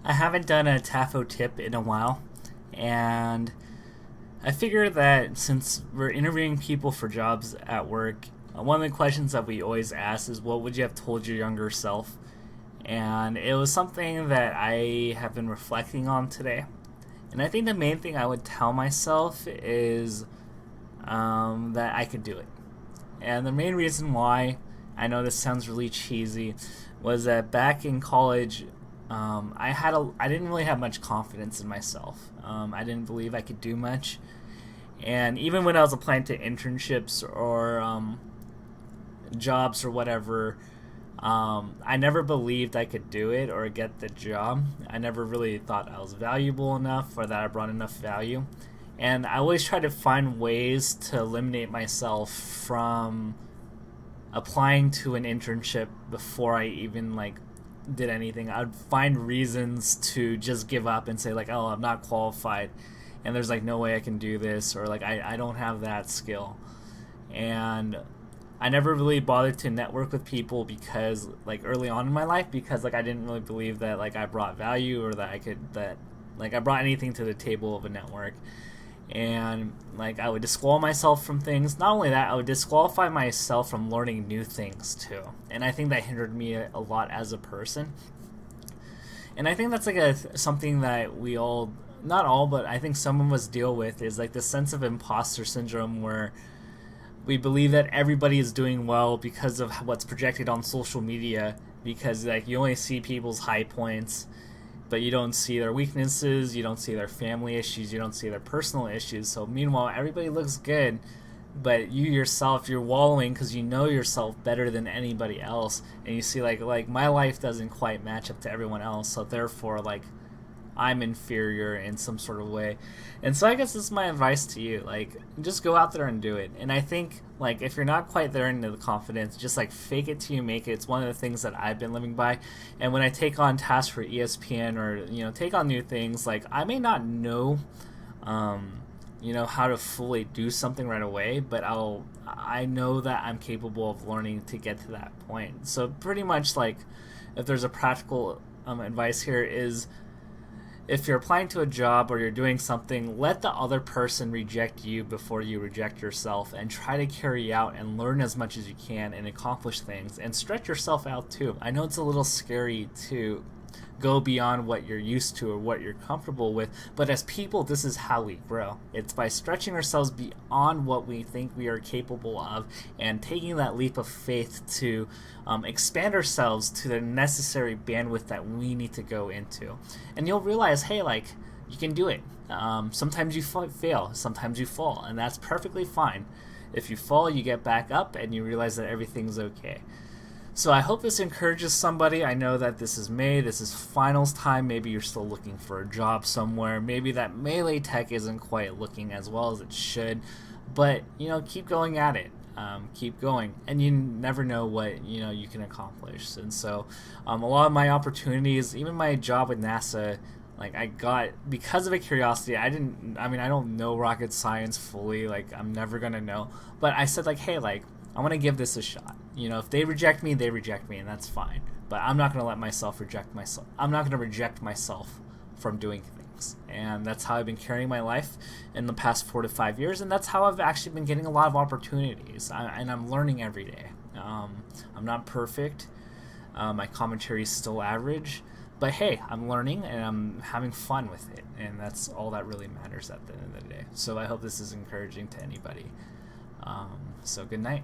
I haven't done a Tafo tip in a while, and I figure that since we're interviewing people for jobs at work, one of the questions that we always ask is, what would you have told your younger self? And it was something that I have been reflecting on today. And I think the main thing I would tell myself is that I could do it. And the main reason why, I know this sounds really cheesy, was that back in college, I didn't really have much confidence in myself. I didn't believe I could do much, and even when I was applying to internships or jobs or whatever, I never believed I could do it or get the job. I never really thought I was valuable enough or that I brought enough value. And I always try to find ways to eliminate myself from applying to an internship before I even did anything. I'd find reasons to just give up and say oh, I'm not qualified, and there's no way I can do this, or I don't have that skill. And I never really bothered to network with people because early on in my life, because I didn't really believe that I brought value, or that I brought anything to the table of a network. And I would disqualify myself from things. Not only that, I would disqualify myself from learning new things too, and I think that hindered me a lot as a person. And I think that's something that we all, not all, but I think some of us deal with, is the sense of imposter syndrome, where we believe that everybody is doing well because of what's projected on social media, because you only see people's high points, but you don't see their weaknesses, you don't see their family issues, you don't see their personal issues. So meanwhile, everybody looks good, but you yourself, you're wallowing because you know yourself better than anybody else, and you see my life doesn't quite match up to everyone else, so therefore I'm inferior in some sort of way. And so I guess this is my advice to you. Just go out there and do it. And I think, if you're not quite there into the confidence, just, fake it till you make it. It's one of the things that I've been living by. And when I take on tasks for ESPN, or, take on new things, I may not know, how to fully do something right away, but I know that I'm capable of learning to get to that point. So pretty much, if there's a practical advice here, is if you're applying to a job or you're doing something, let the other person reject you before you reject yourself, and try to carry out and learn as much as you can and accomplish things and stretch yourself out too. I know it's a little scary to go beyond what you're used to or what you're comfortable with, but as people, this is how we grow. It's by stretching ourselves beyond what we think we are capable of, and taking that leap of faith to expand ourselves to the necessary bandwidth that we need to go into. And you'll realize, hey, you can do it. Sometimes you fail, sometimes you fall, and that's perfectly fine. If you fall, you get back up and you realize that everything's okay. So I hope this encourages somebody. I know that this is May, this is finals time. Maybe you're still looking for a job somewhere. Maybe that melee tech isn't quite looking as well as it should. But, keep going at it. Keep going. And you never know what, you can accomplish. And so a lot of my opportunities, even my job with NASA, I got, because of a curiosity. I don't know rocket science fully. I'm never going to know. But I said, hey, I want to give this a shot. If they reject me, they reject me, and that's fine. But I'm not going to let myself reject myself. I'm not going to reject myself from doing things. And that's how I've been carrying my life in the past 4 to 5 years, and that's how I've actually been getting a lot of opportunities. And I'm learning every day. I'm not perfect. My commentary is still average. But hey, I'm learning and I'm having fun with it. And that's all that really matters at the end of the day. So I hope this is encouraging to anybody. So good night.